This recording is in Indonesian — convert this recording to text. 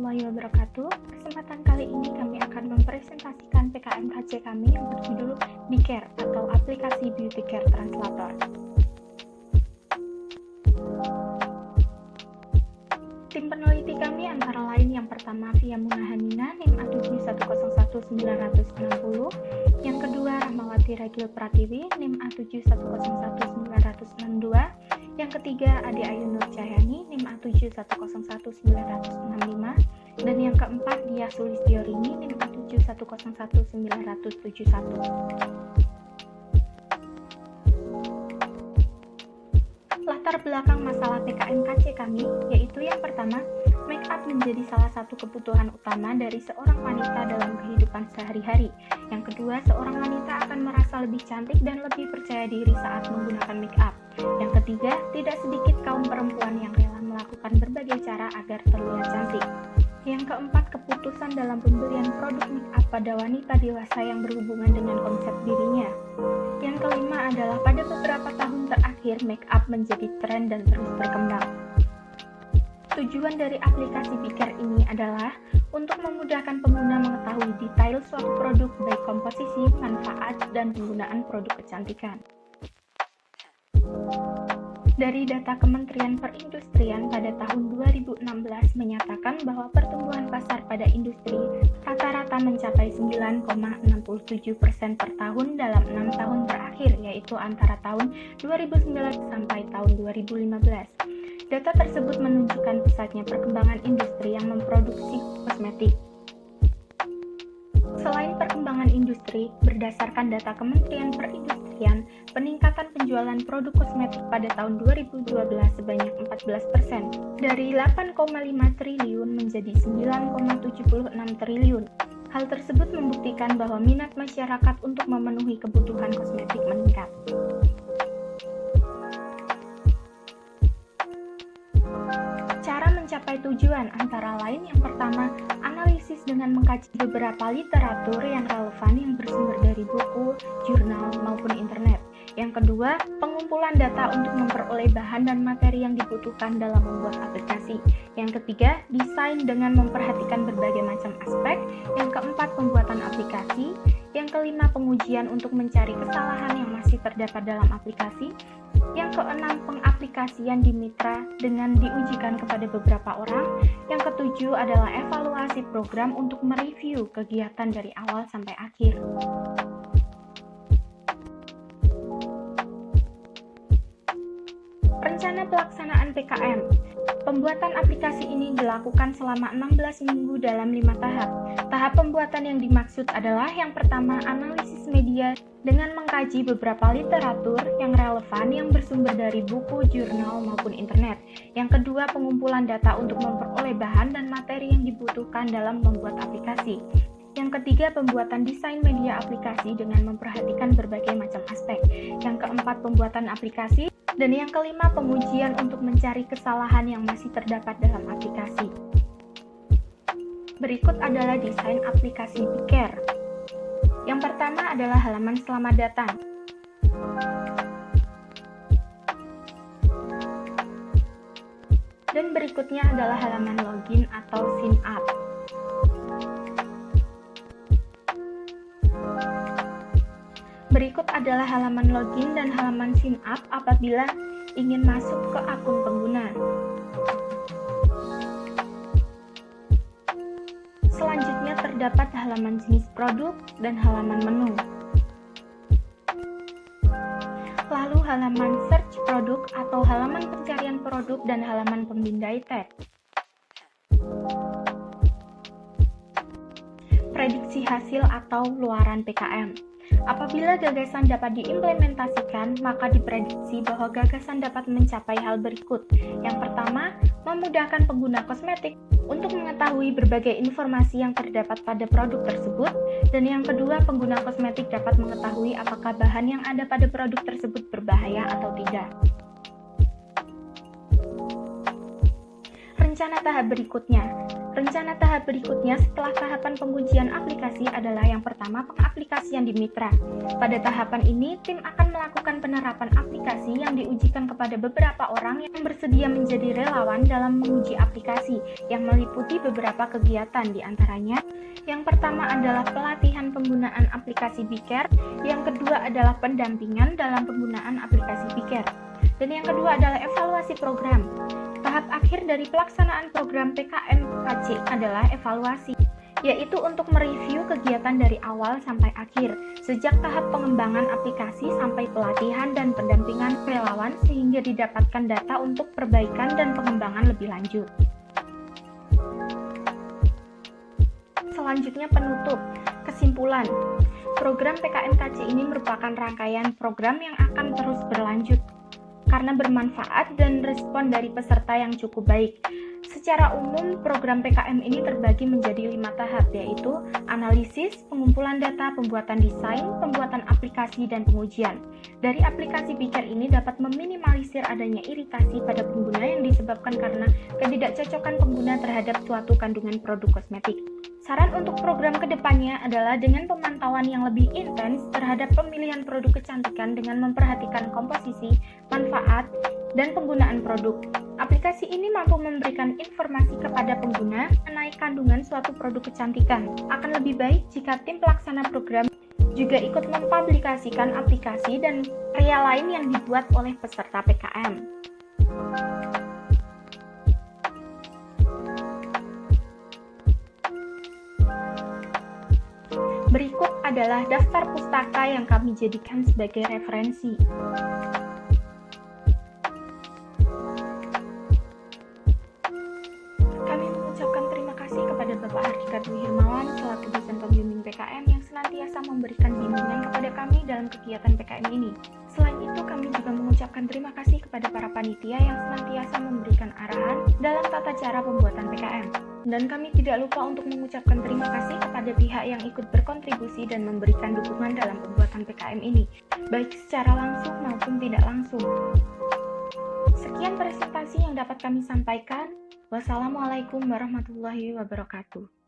warahmatullahi wabarakatuh. Kesempatan kali ini kami akan mempresentasikan PKMKC kami yang berjudul BeCare atau aplikasi Beauty Care Translator. Tim peneliti kami antara lain yang pertama Via Munahanina NIM A7101960, yang kedua Rahmawati Ragil Pratiwi NIM A7101962, yang ketiga Ade Ayu Nur Cahyani NIM A7101965, dan yang keempat Diah Sulistiorini NIM A7101971. Latar belakang masalah PKMKC kami yaitu yang pertama, make up menjadi salah satu kebutuhan utama dari seorang wanita dalam kehidupan sehari-hari. Yang kedua, seorang wanita akan merasa lebih cantik dan lebih percaya diri saat menggunakan make up. Yang ketiga, tidak sedikit kaum perempuan yang rela melakukan berbagai cara agar terlihat cantik. Yang keempat, keputusan dalam pembelian produk make up pada wanita dewasa yang berhubungan dengan konsep dirinya. Yang kelima adalah pada beberapa tahun terakhir make up menjadi tren dan terus berkembang. Tujuan dari aplikasi BeCare ini adalah untuk memudahkan pengguna mengetahui detail suatu produk baik komposisi, manfaat, dan penggunaan produk kecantikan. Dari data Kementerian Perindustrian pada tahun 2016 menyatakan bahwa pertumbuhan pasar pada industri rata-rata mencapai 9,67% per tahun dalam 6 tahun terakhir, yaitu antara tahun 2009 sampai tahun 2015. Data tersebut menunjukkan pesatnya perkembangan industri yang memproduksi kosmetik. Selain perkembangan industri, berdasarkan data Kementerian Perindustrian, peningkatan penjualan produk kosmetik pada tahun 2012 sebanyak 14%, dari 8,5 triliun menjadi 9,76 triliun. Hal tersebut membuktikan bahwa minat masyarakat untuk memenuhi kebutuhan kosmetik meningkat. Cara mencapai tujuan antara lain yang pertama, analisis dengan mengkaji beberapa literatur yang relevan yang bersumber dari buku, jurnal, maupun internet. Yang kedua, pengumpulan data untuk memperoleh bahan dan materi yang dibutuhkan dalam membuat aplikasi. Yang ketiga, desain dengan memperhatikan berbagai macam aspek. Yang keempat, pembuatan aplikasi. Yang kelima, pengujian untuk mencari kesalahan yang masih terdapat dalam aplikasi. Yang keenam, pengaplikasian di mitra dengan diujikan kepada beberapa orang. Yang ketujuh adalah evaluasi program untuk mereview kegiatan dari awal sampai akhir. Rencana pelaksanaan PKM. Pembuatan aplikasi ini dilakukan selama 16 minggu dalam 5 tahap. Tahap pembuatan yang dimaksud adalah yang pertama, analisis media dengan mengkaji beberapa literatur yang relevan yang bersumber dari buku, jurnal, maupun internet. Yang kedua, pengumpulan data untuk memperoleh bahan dan materi yang dibutuhkan dalam membuat aplikasi. Yang ketiga, pembuatan desain media aplikasi dengan memperhatikan berbagai macam aspek. Yang keempat, pembuatan aplikasi. Dan yang kelima, pengujian untuk mencari kesalahan yang masih terdapat dalam aplikasi. Berikut adalah desain aplikasi BeCare. Yang pertama adalah halaman selamat datang. Dan berikutnya adalah halaman login atau sign up. Berikut adalah halaman login dan halaman sign up apabila ingin masuk ke akun pengguna. Selanjutnya terdapat halaman jenis produk dan halaman menu. Lalu halaman search produk atau halaman pencarian produk dan halaman pemindai tag. Prediksi hasil atau luaran PKM. Apabila gagasan dapat diimplementasikan, maka diprediksi bahwa gagasan dapat mencapai hal berikut. Yang pertama, memudahkan pengguna kosmetik untuk mengetahui berbagai informasi yang terdapat pada produk tersebut. Dan yang kedua, pengguna kosmetik dapat mengetahui apakah bahan yang ada pada produk tersebut berbahaya atau tidak. Rencana tahap berikutnya. Rencana tahap berikutnya setelah tahapan pengujian aplikasi adalah yang pertama, pengaplikasian di mitra. Pada tahapan ini, tim akan melakukan penerapan aplikasi yang diujikan kepada beberapa orang yang bersedia menjadi relawan dalam menguji aplikasi, yang meliputi beberapa kegiatan, diantaranya yang pertama adalah pelatihan penggunaan aplikasi BCare, yang kedua adalah pendampingan dalam penggunaan aplikasi BCare, dan yang kedua adalah evaluasi program. Tahap akhir dari pelaksanaan program PKM-KC adalah evaluasi, yaitu untuk mereview kegiatan dari awal sampai akhir, sejak tahap pengembangan aplikasi sampai pelatihan dan pendampingan relawan sehingga didapatkan data untuk perbaikan dan pengembangan lebih lanjut. Selanjutnya penutup. Kesimpulan, program PKM-KC ini merupakan rangkaian program yang akan terus berlanjut karena bermanfaat dan respon dari peserta yang cukup baik. Secara umum, program PKM ini terbagi menjadi 5 tahap, yaitu analisis, pengumpulan data, pembuatan desain, pembuatan aplikasi, dan pengujian. Dari aplikasi BCare ini dapat meminimalisir adanya iritasi pada pengguna yang disebabkan karena ketidakcocokan pengguna terhadap suatu kandungan produk kosmetik. Saran untuk program kedepannya adalah dengan pemantauan yang lebih intens terhadap pemilihan produk kecantikan dengan memperhatikan komposisi, manfaat, dan penggunaan produk. Aplikasi ini mampu memberikan informasi kepada pengguna mengenai kandungan suatu produk kecantikan. Akan lebih baik jika tim pelaksana program juga ikut mempublikasikan aplikasi dan karya lain yang dibuat oleh peserta PKM. Berikut adalah daftar pustaka yang kami jadikan sebagai referensi. Kami mengucapkan terima kasih kepada Bapak Hardika Dwi Hirmawan selaku dosen pembimbing PKM yang senantiasa memberikan bimbingan kepada kami dalam kegiatan PKM ini. Selain itu, kami juga mengucapkan terima kasih kepada para panitia yang senantiasa memberikan arahan dalam tata cara pembuatan PKM. Dan kami tidak lupa untuk mengucapkan terima kasih kepada pihak yang ikut berkontribusi dan memberikan dukungan dalam pembuatan PKM ini, baik secara langsung maupun tidak langsung. Sekian presentasi yang dapat kami sampaikan. Wassalamualaikum warahmatullahi wabarakatuh.